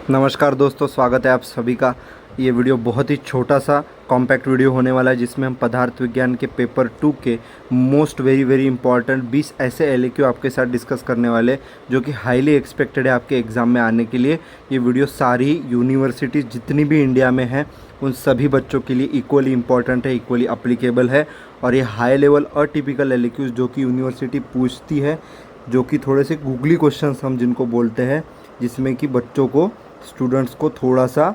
नमस्कार दोस्तों, स्वागत है आप सभी का। ये वीडियो बहुत ही छोटा सा कॉम्पैक्ट वीडियो होने वाला है जिसमें हम पदार्थ विज्ञान के पेपर 2 के मोस्ट वेरी इंपॉर्टेंट 20 ऐसे एलएक्यू आपके साथ डिस्कस करने वाले हैं जो कि हाईली एक्सपेक्टेड है आपके एग्ज़ाम में आने के लिए। ये वीडियो सारी यूनिवर्सिटीज़ जितनी भी इंडिया में है उन सभी बच्चों के लिए इक्वली इंपॉर्टेंट है, इक्वली अप्लीकेबल है। और ये हाई लेवल अटिपिकल एलएक्यूज़ जो कि यूनिवर्सिटी पूछती है, जो कि थोड़े से गूगली क्वेश्चंस हम जिनको बोलते हैं, जिसमें कि बच्चों को, स्टूडेंट्स को थोड़ा सा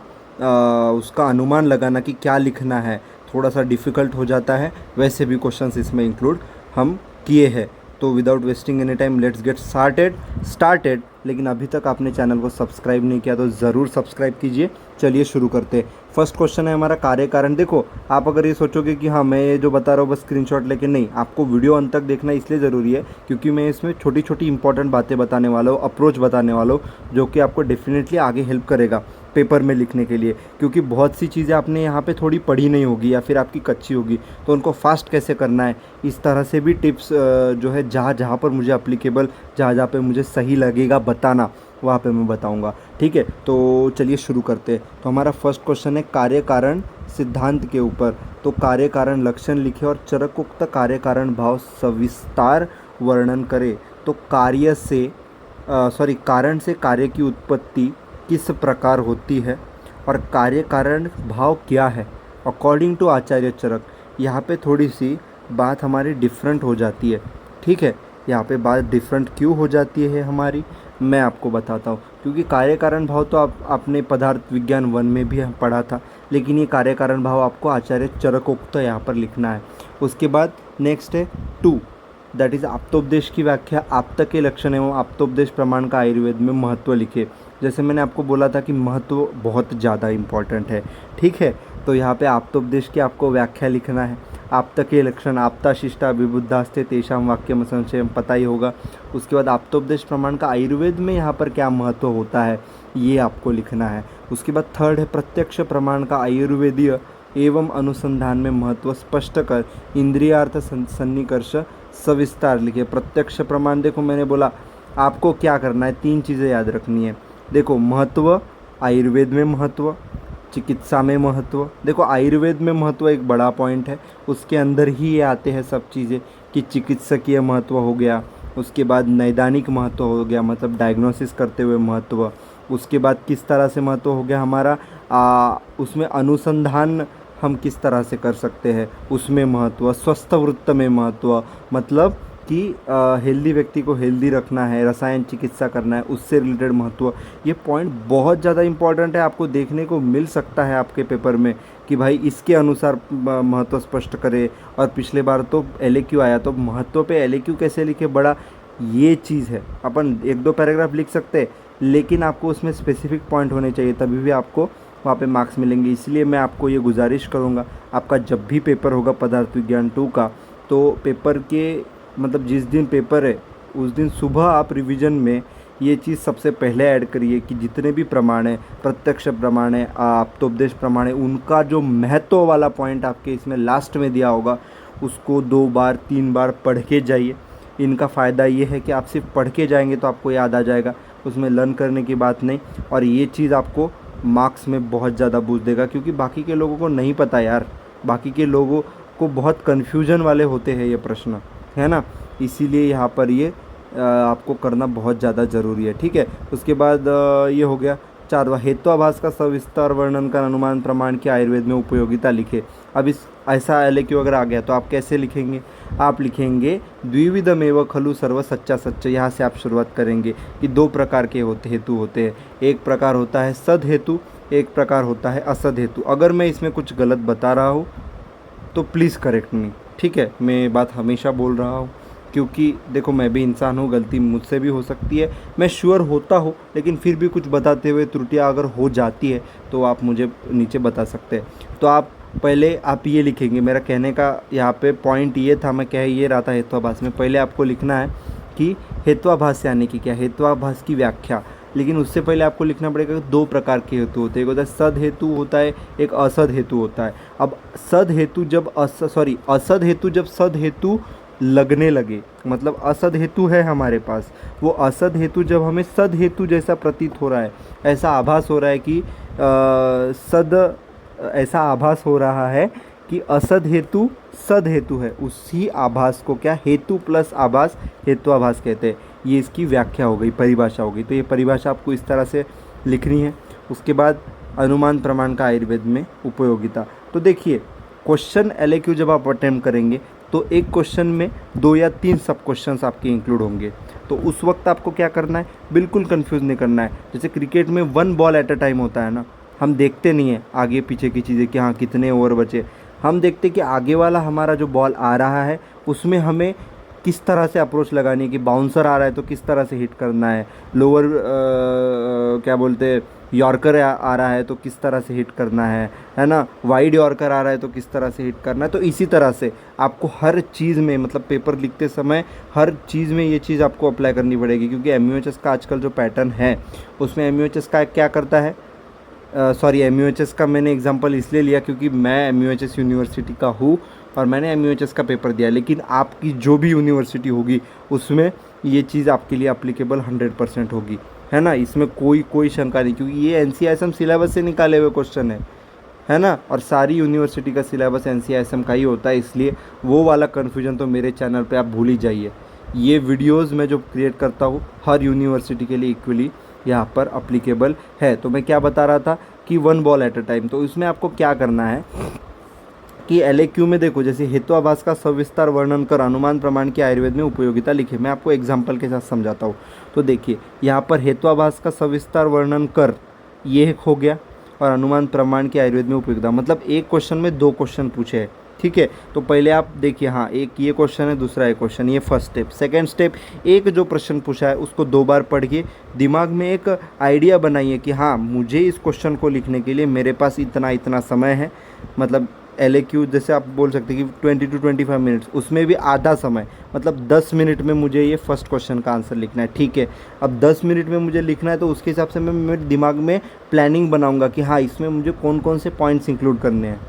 उसका अनुमान लगाना कि क्या लिखना है थोड़ा सा डिफ़िकल्ट हो जाता है। वैसे भी क्वेश्चंस इसमें इंक्लूड हम किए हैं। तो without wasting any time let's get started. लेकिन अभी तक आपने चैनल को सब्सक्राइब नहीं किया तो ज़रूर सब्सक्राइब कीजिए। चलिए शुरू करते हैं। फर्स्ट क्वेश्चन है हमारा कार्य कारण। देखो, आप अगर ये सोचोगे कि हाँ मैं ये जो बता रहा हूँ बस स्क्रीनशॉट लेके, नहीं, आपको वीडियो अंत तक देखना इसलिए ज़रूरी है क्योंकि मैं इसमें छोटी छोटी इंपॉर्टेंट बातें बताने वाला हूँ, अप्रोच बताने वाला हूँ, जो कि आपको डेफिनेटली आगे हेल्प करेगा पेपर में लिखने के लिए। क्योंकि बहुत सी चीज़ें आपने यहाँ पे थोड़ी पढ़ी नहीं होगी या फिर आपकी कच्ची होगी, तो उनको फास्ट कैसे करना है, इस तरह से भी टिप्स जो है जहाँ जहाँ पर मुझे अप्लीकेबल, जहाँ जहाँ पे मुझे सही लगेगा बताना, वहाँ पे मैं बताऊँगा। ठीक है, तो चलिए शुरू करते हैं। तो हमारा फर्स्ट क्वेश्चन है कार्य कारण सिद्धांत के ऊपर। तो कार्य कारण लक्षण लिखे और चरकोक्त कार्य कारण भाव सविस्तार वर्णन करें। तो कारण से कार्य की उत्पत्ति किस प्रकार होती है और कार्य कारण भाव क्या है अकॉर्डिंग टू आचार्य चरक। यहाँ पे थोड़ी सी बात हमारी डिफरेंट हो जाती है। ठीक है, यहाँ पे बात डिफरेंट क्यों हो जाती है हमारी, मैं आपको बताता हूँ। क्योंकि कार्य कारण भाव तो आपने पदार्थ विज्ञान 1 में भी पढ़ा था, लेकिन ये कार्य कारण भाव आपको आचार्य चरकोक्त यहाँ पर लिखना है। उसके बाद नेक्स्ट है 2, दैट इज़ आप्तोपदेश की व्याख्या। आप्त के लक्षण एवं आप्तोपदेश प्रमाण का आयुर्वेद में महत्व लिखे। जैसे मैंने आपको बोला था कि महत्व बहुत ज़्यादा इम्पॉर्टेंट है। ठीक है, तो यहाँ पे आप्तोपदेश की आपको व्याख्या लिखना है। आप्त के लक्षण, आप्ता शिष्टा विबुद्धास्ते तेषाम वाक्यम संशयम, पता ही होगा। उसके बाद आप्तोपदेश प्रमाण का आयुर्वेद में यहाँ पर क्या महत्व होता है ये आपको लिखना है। उसके बाद थर्ड है प्रत्यक्ष प्रमाण का आयुर्वेदीय एवं अनुसंधान में महत्व स्पष्ट कर इंद्रियार्थ सन्निकर्ष सविस्तार लिखे। प्रत्यक्ष प्रमाण, देखो मैंने बोला आपको क्या करना है, 3 चीज़ें याद रखनी है। देखो, महत्व, आयुर्वेद में महत्व, चिकित्सा में महत्व। देखो, आयुर्वेद में महत्व एक बड़ा पॉइंट है, उसके अंदर ही ये आते हैं सब चीज़ें कि चिकित्सकीय महत्व हो गया, उसके बाद नैदानिक महत्व हो गया, मतलब डायग्नोसिस करते हुए महत्व। उसके बाद किस तरह से महत्व हो गया हमारा, उसमें अनुसंधान हम किस तरह से कर सकते हैं उसमें महत्व। स्वस्थ वृत्त में महत्व, मतलब कि हेल्दी व्यक्ति को हेल्दी रखना है, रसायन चिकित्सा करना है, उससे रिलेटेड महत्व। ये पॉइंट बहुत ज़्यादा इंपॉर्टेंट है, आपको देखने को मिल सकता है आपके पेपर में कि भाई इसके अनुसार महत्व स्पष्ट करे। और पिछले बार तो एलएक्यू आया, तो महत्व पे एलएक्यू कैसे लिखे, बड़ा ये चीज़ है। अपन 1-2 पैराग्राफ लिख सकते हैं, लेकिन आपको उसमें स्पेसिफिक पॉइंट होने चाहिए, तभी भी आपको वहाँ पे मार्क्स मिलेंगे। इसलिए मैं आपको ये गुजारिश करूँगा, आपका जब भी पेपर होगा पदार्थ विज्ञान 2 का, तो पेपर के मतलब जिस दिन पेपर है उस दिन सुबह आप रिवीजन में ये चीज़ सबसे पहले ऐड करिए कि जितने भी प्रमाण है, प्रत्यक्ष प्रमाण है, आप्तोपदेश प्रमाण है, उनका जो महत्व वाला पॉइंट आपके इसमें लास्ट में दिया होगा उसको 2 बार 3 बार पढ़ के जाइए। इनका फ़ायदा ये है कि आप सिर्फ पढ़ के जाएंगे तो आपको याद आ जाएगा, उसमें लर्न करने की बात नहीं। और ये चीज़ आपको मार्क्स में बहुत ज़्यादा बूस्ट देगा, क्योंकि बाकी के लोगों को नहीं पता यार, बाकी के लोगों को बहुत कन्फ्यूजन वाले होते हैं ये प्रश्न, है ना। इसीलिए यहाँ पर ये आपको करना बहुत ज़्यादा ज़रूरी है। ठीक है, उसके बाद ये हो गया 4वां, हेत्वाभास का सविस्तार वर्णन का अनुमान प्रमाण की आयुर्वेद में उपयोगिता लिखे। अब इस ऐसा एलएक्यू अगर आ गया तो आप कैसे लिखेंगे, आप लिखेंगे द्विविधमेव खलु सर्व सच्चा सच्च। यहाँ से आप शुरुआत करेंगे कि 2 प्रकार के हेतु होते हैं। एक प्रकार होता है सद हेतु, एक प्रकार होता है असद हेतु। अगर मैं इसमें कुछ गलत बता रहा हूँ तो प्लीज़ करेक्ट मी। ठीक है, मैं बात हमेशा बोल रहा हूँ क्योंकि देखो मैं भी इंसान हूँ, गलती मुझसे भी हो सकती है, मैं श्योर होता हूँ, लेकिन फिर भी कुछ बताते हुए त्रुटियाँ अगर हो जाती है तो आप मुझे नीचे बता सकते हैं। तो आप पहले आप ये लिखेंगे, मेरा कहने का यहाँ पे पॉइंट ये था, मैं कह ये रहा था हेत्वाभास में, पहले आपको लिखना है कि हेत्वाभास यानी कि क्या, हेत्वाभास की व्याख्या। लेकिन उससे पहले आपको लिखना पड़ेगा कि 2 प्रकार के हेतु होते हैं, एक होता है सद हेतु होता है, एक असद हेतु होता है। अब असद हेतु जब असद हेतु लगने लगे, मतलब असद हेतु है हमारे पास, वो असद हेतु जब हमें सद हेतु जैसा प्रतीत हो रहा है, ऐसा आभास हो रहा है कि सद ऐसा आभास हो रहा है कि असद हेतु सद हेतु है, उसी आभास को क्या हेतु प्लस आभास हेतु आभास कहते हैं। ये इसकी व्याख्या हो गई, परिभाषा हो गई। तो ये परिभाषा आपको इस तरह से लिखनी है। उसके बाद अनुमान प्रमाण का आयुर्वेद में उपयोगिता। तो देखिए क्वेश्चन LAQ जब आप अटेम्प्ट करेंगे तो एक क्वेश्चन में 2 या 3 सब क्वेश्चंस आपके इंक्लूड होंगे। तो उस वक्त आपको क्या करना है, बिल्कुल कंफ्यूज नहीं करना है। जैसे क्रिकेट में 1 बॉल एट अ टाइम होता है ना, हम देखते नहीं है आगे पीछे की चीज़ें कि हाँ कितने ओवर बचे, हम देखते कि आगे वाला हमारा जो बॉल आ रहा है उसमें हमें किस तरह से अप्रोच लगानी है, कि बाउंसर आ रहा है तो किस तरह से हिट करना है, लोअर क्या बोलते हैं यॉर्कर आ रहा है तो किस तरह से हिट करना है ना, वाइड यॉर्कर आ रहा है तो किस तरह से हिट करना है। तो इसी तरह से आपको हर चीज़ में, मतलब पेपर लिखते समय हर चीज़ में ये चीज़ आपको अप्लाई करनी पड़ेगी, क्योंकि MUHS का आजकल जो पैटर्न है उसमें MUHS का क्या करता है, सॉरी MUHS का मैंने एग्जांपल इसलिए लिया क्योंकि मैं MUHS यूनिवर्सिटी का हूँ और मैंने MUHS का पेपर दिया, लेकिन आपकी जो भी यूनिवर्सिटी होगी उसमें ये चीज़ आपके लिए अप्लीकेबल 100% होगी, है ना। इसमें कोई शंका नहीं, क्योंकि ये NCISM सिलेबस से निकाले हुए क्वेश्चन है ना। और सारी यूनिवर्सिटी का सिलेबस NCISM का ही होता है, इसलिए वो वाला कन्फ्यूजन तो मेरे चैनल पे आप भूल ही जाइए। ये वीडियोस मैं जो क्रिएट करता हूँ हर यूनिवर्सिटी के लिए इक्वली यहाँ पर अप्लीकेबल है। तो मैं क्या बता रहा था कि 1 बॉल एट अ टाइम, तो इसमें आपको क्या करना है कि LAQ में देखो, जैसे हेतुआभास का सविस्तार वर्णन कर अनुमान प्रमाण की आयुर्वेद में उपयोगिता लिखे। मैं आपको एग्जाम्पल के साथ समझाता हूँ। तो देखिए यहाँ पर हेतुआभास का सविस्तार वर्णन कर ये एक हो गया, और अनुमान प्रमाण की आयुर्वेद में उपयोगिता, मतलब एक क्वेश्चन में 2 क्वेश्चन पूछे हैं, ठीक है। तो पहले आप देखिए, हाँ एक ये क्वेश्चन है, दूसरा एक क्वेश्चन, ये फर्स्ट स्टेप। सेकंड स्टेप, एक जो प्रश्न पूछा है उसको 2 बार पढ़िए, दिमाग में एक आइडिया बनाइए कि हाँ मुझे इस क्वेश्चन को लिखने के लिए मेरे पास इतना समय है। मतलब LAQ जैसे आप बोल सकते हैं कि 20 to 25 मिनट्स, उसमें भी आधा समय, मतलब 10 मिनट में मुझे ये फर्स्ट क्वेश्चन का आंसर लिखना है, ठीक है। अब 10 मिनट में मुझे लिखना है तो उसके हिसाब से मैं मेरे दिमाग में प्लानिंग बनाऊंगा कि हाँ इसमें मुझे कौन कौन से पॉइंट्स इंक्लूड करने हैं।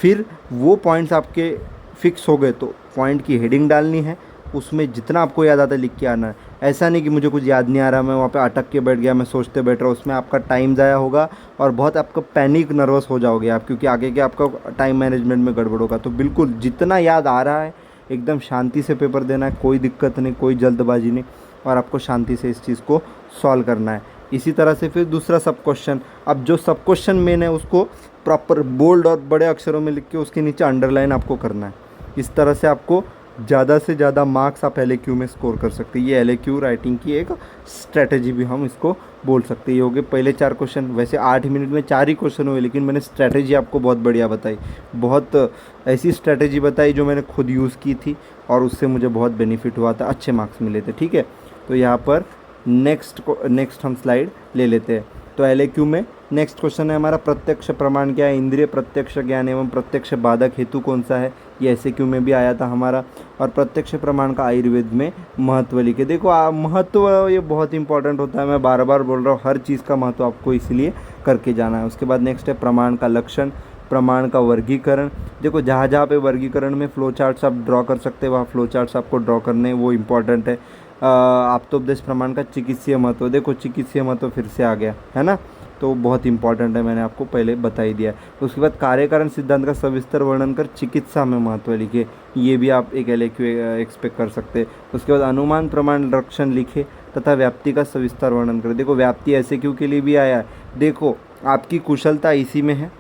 फिर वो पॉइंट्स आपके फिक्स हो गए तो पॉइंट की हेडिंग डालनी है, उसमें जितना आपको याद आता है लिख के आना है। ऐसा नहीं कि मुझे कुछ याद नहीं आ रहा, मैं वहाँ पे अटक के बैठ गया, मैं सोचते बैठ रहा हूँ, उसमें आपका टाइम ज़ाया होगा और बहुत आपका पैनिक नर्वस हो जाओगे आप, क्योंकि आगे के आपका टाइम मैनेजमेंट में गड़बड़ होगा। तो बिल्कुल जितना याद आ रहा है एकदम शांति से पेपर देना है, कोई दिक्कत नहीं, कोई जल्दबाजी नहीं, और आपको शांति से इस चीज़ को सॉल्व करना है। इसी तरह से फिर दूसरा सब क्वेश्चन, अब जो सब क्वेश्चन मेन है उसको प्रॉपर बोल्ड और बड़े अक्षरों में लिख के उसके नीचे अंडरलाइन आपको करना है। इस तरह से आपको ज़्यादा से ज़्यादा मार्क्स आप LAQ में स्कोर कर सकते हैं। ये LAQ राइटिंग की एक स्ट्रैटेजी भी हम इसको बोल सकते हैं। ये हो गए पहले 4 क्वेश्चन। वैसे 8 मिनट में 4 ही क्वेश्चन हुए, लेकिन मैंने स्ट्रैटेजी आपको बहुत बढ़िया बताई, बहुत ऐसी स्ट्रैटेजी बताई जो मैंने खुद यूज़ की थी और उससे मुझे बहुत बेनिफिट हुआ था, अच्छे मार्क्स मिले थे, ठीक है। तो यहाँ पर नेक्स्ट हम स्लाइड ले लेते हैं। तो LAQ में नेक्स्ट क्वेश्चन है हमारा, प्रत्यक्ष प्रमाण क्या है, इंद्रिय प्रत्यक्ष ज्ञान एवं प्रत्यक्ष बाधक हेतु कौन सा है। ये SAQ में भी आया था हमारा। और प्रत्यक्ष प्रमाण का आयुर्वेद में महत्व लिखे। देखो महत्व ये बहुत इंपॉर्टेंट होता है, मैं बार बार बोल रहा हूँ, हर चीज़ का महत्व आपको इसलिए करके जाना है। उसके बाद नेक्स्ट है प्रमाण का लक्षण, प्रमाण का वर्गीकरण। देखो जहाँ जहाँ पे वर्गीकरण में फ्लो चार्ट्स आप ड्रॉ कर सकते हैं, वहाँ फ्लो चार्ट्स आपको ड्रॉ करने, वो इम्पॉर्टेंट है। आप्तोपदेश प्रमाण का चिकित्सीय महत्व, देखो चिकित्सीय महत्व फिर से आ गया है ना, तो बहुत इंपॉर्टेंट है, मैंने आपको पहले बता ही दिया। तो उसके बाद कार्यकारण सिद्धांत का सविस्तर वर्णन कर चिकित्सा में महत्व लिखे, ये भी आप एक LAQ एक्सपेक्ट कर सकते हैं। उसके बाद अनुमान प्रमाण लक्षण लिखे तथा व्याप्ति का सविस्तर वर्णन करें। देखो व्याप्ति SAQ के लिए भी आया है। देखो आपकी कुशलता इसी में है,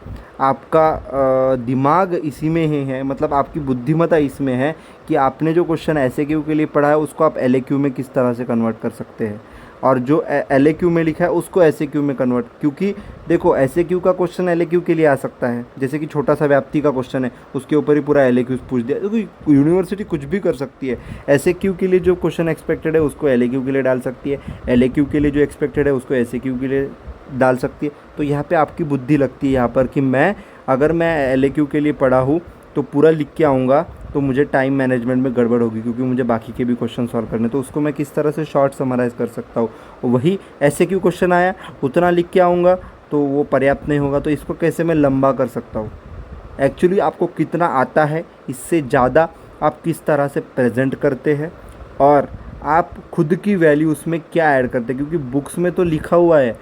आपका दिमाग इसी में ही है, मतलब आपकी बुद्धिमत्ता इसमें है कि आपने जो क्वेश्चन SAQ के लिए पढ़ा है उसको आप LAQ में किस तरह से कन्वर्ट कर सकते हैं, और जो LAQ में लिखा है उसको SAQ में कन्वर्ट। क्योंकि देखो SAQ का क्वेश्चन LAQ के लिए आ सकता है, जैसे कि छोटा सा व्याप्ति का क्वेश्चन है उसके ऊपर ही पूरा LAQ पूछ दिया। देखो यूनिवर्सिटी कुछ भी कर सकती है, SAQ के लिए जो क्वेश्चन एक्सपेक्टेड है उसको LAQ के लिए डाल सकती है, LAQ के लिए जो एक्सपेक्टेड है उसको SAQ के लिए डाल सकती है। तो यहाँ पे आपकी बुद्धि लगती है यहाँ पर कि अगर मैं LAQ के लिए पढ़ा हूँ तो पूरा लिख के आऊँगा तो मुझे टाइम मैनेजमेंट में गड़बड़ होगी, क्योंकि मुझे बाकी के भी क्वेश्चन सॉल्व करने, तो उसको मैं किस तरह से शॉर्ट समराइज़ कर सकता हूँ। वही SAQ क्वेश्चन आया उतना लिख के आऊँगा तो वो पर्याप्त नहीं होगा, तो इसको कैसे मैं लंबा कर सकता हूँ। एक्चुअली आपको कितना आता है इससे ज़्यादा आप किस तरह से प्रेजेंट करते हैं और आप खुद की वैल्यू उसमें क्या ऐड करते हैं, क्योंकि बुक्स में तो लिखा हुआ है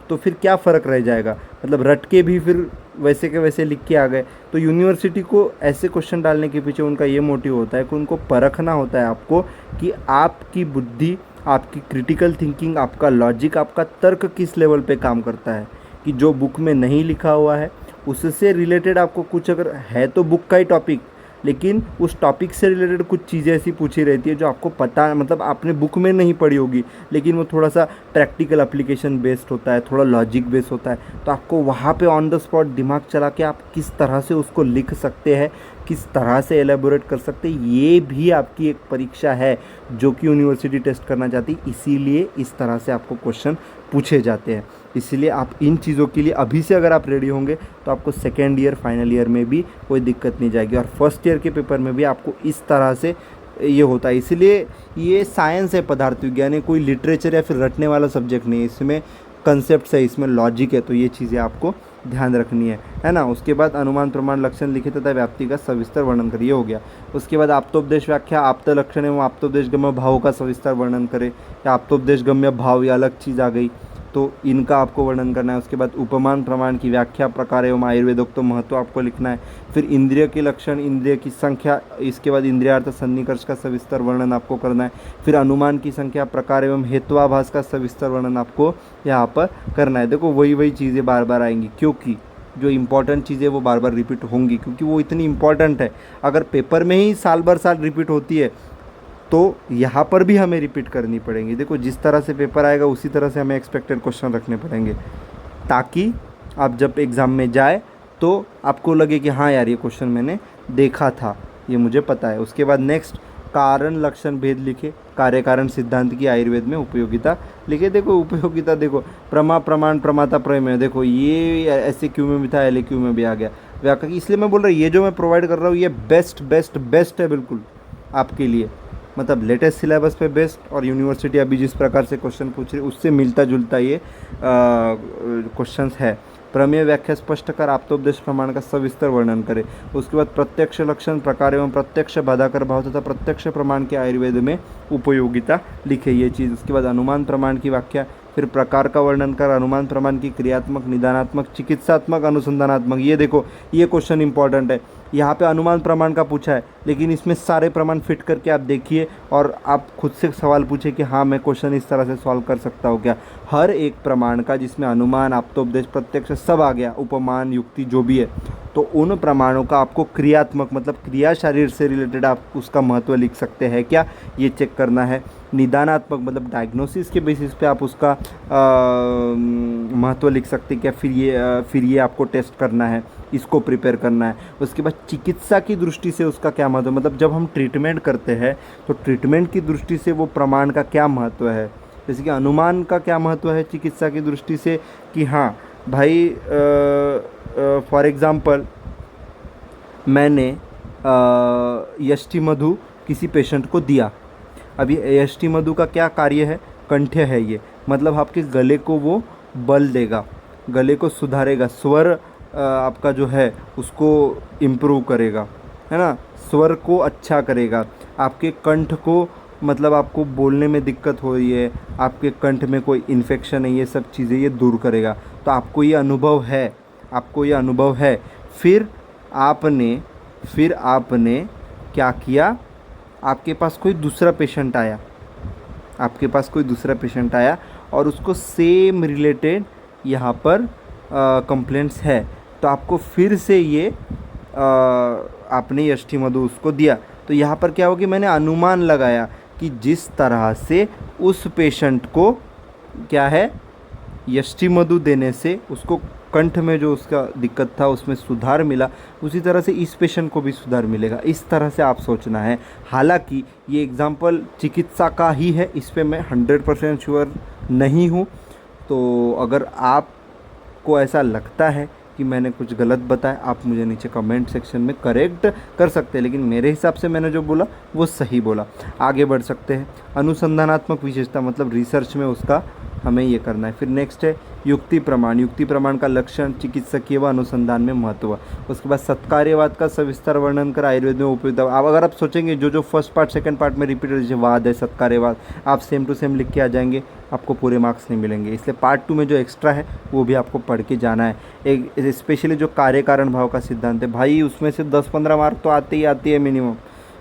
तो फिर क्या फ़र्क रह जाएगा, मतलब रट के भी फिर वैसे के वैसे लिख के आ गए। तो यूनिवर्सिटी को ऐसे क्वेश्चन डालने के पीछे उनका ये मोटिव होता है कि उनको परखना होता है आपको कि आपकी बुद्धि, आपकी क्रिटिकल थिंकिंग, आपका लॉजिक, आपका तर्क किस लेवल पे काम करता है, कि जो बुक में नहीं लिखा हुआ है उससे रिलेटेड आपको कुछ अगर है तो बुक का ही टॉपिक, लेकिन उस टॉपिक से रिलेटेड कुछ चीज़ें ऐसी पूछी रहती है जो आपको पता, मतलब आपने बुक में नहीं पढ़ी होगी, लेकिन वो थोड़ा सा प्रैक्टिकल एप्लीकेशन बेस्ड होता है, थोड़ा लॉजिक बेस्ड होता है। तो आपको वहाँ पे ऑन द स्पॉट दिमाग चला के आप किस तरह से उसको लिख सकते हैं, किस तरह से एलेबोरेट कर सकते हैं, ये भी आपकी एक परीक्षा है जो कि यूनिवर्सिटी टेस्ट करना चाहती है। इसीलिए इस तरह से आपको क्वेश्चन पूछे जाते हैं। इसलिए आप इन चीज़ों के लिए अभी से अगर आप रेडी होंगे तो आपको सेकेंड ईयर फाइनल ईयर में भी कोई दिक्कत नहीं जाएगी, और फर्स्ट ईयर के पेपर में भी आपको इस तरह से ये होता है। इसलिए ये साइंस है, पदार्थ विज्ञान है, कोई लिटरेचर या फिर रटने वाला सब्जेक्ट नहीं है। इसमें कंसेप्ट है, इसमें लॉजिक है, तो ये चीज़ें आपको ध्यान रखनी है ना। उसके बाद अनुमान, प्रमाण, लक्षण लिखे तथा व्याप्ति का सविस्तर वर्णन करिए, हो गया। उसके बाद आप्तोपदेश व्याख्या, आप्त लक्षण एवं आप्तोपदेश गम्य भावों का सविस्तर वर्णन करें, या आप्तोपदेश गम्य भाव या अलग चीज़ आ गई तो इनका आपको वर्णन करना है। उसके बाद उपमान प्रमाण की व्याख्या, प्रकार एवं आयुर्वेदोक्त महत्व आपको लिखना है। फिर इंद्रिय के लक्षण, इंद्रिय की संख्या, इसके बाद इंद्रियार्थ सन्निकर्ष का सविस्तर वर्णन आपको करना है। फिर अनुमान की संख्या, प्रकार एवं हेत्वाभास का सविस्तर वर्णन आपको यहाँ पर करना है। देखो वही चीज़ें बार बार आएंगी, क्योंकि जो इम्पॉर्टेंट चीज़ें वो बार बार रिपीट होंगी, क्योंकि वो इतनी इम्पॉर्टेंट है। अगर पेपर में ही साल भर साल रिपीट होती है तो यहाँ पर भी हमें रिपीट करनी पड़ेंगी। देखो जिस तरह से पेपर आएगा उसी तरह से हमें एक्सपेक्टेड क्वेश्चन रखने पड़ेंगे, ताकि आप जब एग्ज़ाम में जाए तो आपको लगे कि हाँ यार ये क्वेश्चन मैंने देखा था, ये मुझे पता है। उसके बाद नेक्स्ट कारण लक्षण भेद लिखे, कार्य कारण सिद्धांत की आयुर्वेद में उपयोगिता लिखे। देखो उपयोगिता, देखो प्रमा, प्रमाण, प्रमाता, प्रमेय, देखो ये SAQ में भी था, LAQ में भी आ गया व्याकरण। इसलिए मैं बोल रहा हूँ ये जो मैं प्रोवाइड कर रहा हूँ ये बेस्ट है बिल्कुल आपके लिए, मतलब लेटेस्ट सिलेबस पे बेस्ट, और यूनिवर्सिटी अभी जिस प्रकार से क्वेश्चन पूछ रही है उससे मिलता जुलता ये क्वेश्चंस है। प्रमेय व्याख्या स्पष्ट कर आप्तोपदेश प्रमाण का सविस्तर वर्णन करें। उसके बाद प्रत्यक्ष लक्षण, प्रकार एवं प्रत्यक्ष बाधाकर भाव तथा प्रत्यक्ष प्रमाण के आयुर्वेद में उपयोगिता लिखे, ये चीज़। उसके बाद अनुमान प्रमाण की व्याख्या, फिर प्रकार का वर्णन कर अनुमान प्रमाण की क्रियात्मक, निदानात्मक, चिकित्सात्मक, अनुसंधानात्मक। ये देखो ये क्वेश्चन इंपॉर्टेंट है, यहाँ पे अनुमान प्रमाण का पूछा है, लेकिन इसमें सारे प्रमाण फिट करके आप देखिए और आप खुद से सवाल पूछे कि हाँ मैं क्वेश्चन इस तरह से सॉल्व कर सकता हूँ क्या। हर एक प्रमाण का जिसमें अनुमान, आप्तोपदेश, प्रत्यक्ष सब आ गया, उपमान, युक्ति जो भी है, तो उन प्रमाणों का आपको क्रियात्मक मतलब क्रिया शरीर से रिलेटेड आप उसका महत्व लिख सकते हैं क्या, ये चेक करना है। निदानात्मक मतलब डायग्नोसिस के बेसिस पे आप उसका महत्व लिख सकते हैं क्या, फिर ये आपको टेस्ट करना है, इसको प्रिपेयर करना है। उसके बाद चिकित्सा की दृष्टि से उसका क्या महत्व, मतलब जब हम ट्रीटमेंट करते हैं तो ट्रीटमेंट की दृष्टि से वो प्रमाण का क्या महत्व है। जैसे कि अनुमान का क्या महत्व है चिकित्सा की दृष्टि से, कि हाँ भाई फॉर एग्ज़ाम्पल मैंने यष्टि मधु किसी पेशेंट को दिया। अभी यष्टि मधु का क्या कार्य है, कंठ्य है ये, मतलब आपके गले को वो बल देगा, गले को सुधारेगा, स्वर आपका जो है उसको इम्प्रूव करेगा, है ना, स्वर को अच्छा करेगा, आपके कंठ को, मतलब आपको बोलने में दिक्कत हो रही है, आपके कंठ में कोई इन्फेक्शन है, ये सब चीज़ें ये दूर करेगा। तो आपको ये अनुभव है, आपको ये अनुभव है। फिर आपने क्या किया, आपके पास कोई दूसरा पेशेंट आया, आपके पास कोई दूसरा पेशेंट आया और उसको सेम रिलेटेड यहाँ पर कंप्लेंट्स है, तो आपको फिर से ये आपने यष्टि मधु उसको दिया। तो यहाँ पर क्या होगी, मैंने अनुमान लगाया कि जिस तरह से उस पेशेंट को क्या है यष्टि मधु देने से उसको कंठ में जो उसका दिक्कत था उसमें सुधार मिला, उसी तरह से इस पेशेंट को भी सुधार मिलेगा। इस तरह से आप सोचना है। हालांकि ये एग्जाम्पल चिकित्सा का ही है, इस पे मैं 100% श्योर नहीं हूँ, तो अगर आपको ऐसा लगता है कि मैंने कुछ गलत बताया, आप मुझे नीचे कमेंट सेक्शन में करेक्ट कर सकते हैं, लेकिन मेरे हिसाब से मैंने जो बोला वो सही बोला। आगे बढ़ सकते हैं। अनुसंधानात्मक विशेषता मतलब रिसर्च में उसका हमें ये करना है। फिर नेक्स्ट है युक्ति प्रमाण। युक्ति प्रमाण का लक्षण, चिकित्सकीय व अनुसंधान में महत्व। उसके बाद सत्कार्यवाद का सविस्तर वर्णन कर आयुर्वेद में उपयुक्त। अब अगर आप सोचेंगे जो जो फर्स्ट पार्ट सेकंड पार्ट में रिपीट, जैसे वाद है, सत्कार्यवाद, आप सेम टू सेम लिख के आ जाएंगे, आपको पूरे मार्क्स नहीं मिलेंगे। इसलिए पार्ट 2 में जो एक्स्ट्रा है वो भी आपको पढ़ के जाना है। एक स्पेशली जो कार्य कारण भाव का सिद्धांत है भाई, उसमें से 10-15 मार्क तो आते ही आती है मिनिमम,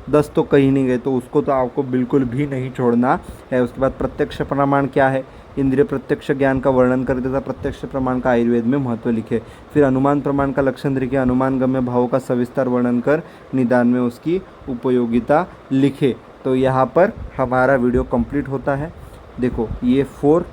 10 तो कहीं नहीं गए, तो उसको तो आपको बिल्कुल भी नहीं छोड़ना है। उसके बाद प्रत्यक्ष प्रमाण क्या है, इंद्रिय प्रत्यक्ष ज्ञान का वर्णन कर देता, प्रत्यक्ष प्रमाण का आयुर्वेद में महत्व लिखे। फिर अनुमान प्रमाण का लक्षण लिखे, अनुमान गम्य भावों का सविस्तर वर्णन कर निदान में उसकी उपयोगिता लिखे। तो यहाँ पर हमारा वीडियो कंप्लीट होता है। देखो ये 4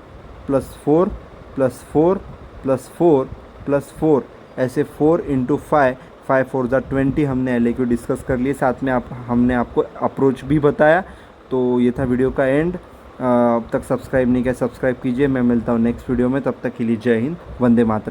+ 4 + 4 + 4 + 4 ऐसे 4 × 5, 5 4 = 20 हमने LAQ डिस्कस कर लिए। साथ में हमने आपको अप्रोच भी बताया। तो ये था वीडियो का एंड। अब तक सब्सक्राइब नहीं किया, सब्सक्राइब कीजिए। मैं मिलता हूँ नेक्स्ट वीडियो में, तब तक के लिए जय हिंद, वंदे मातरम।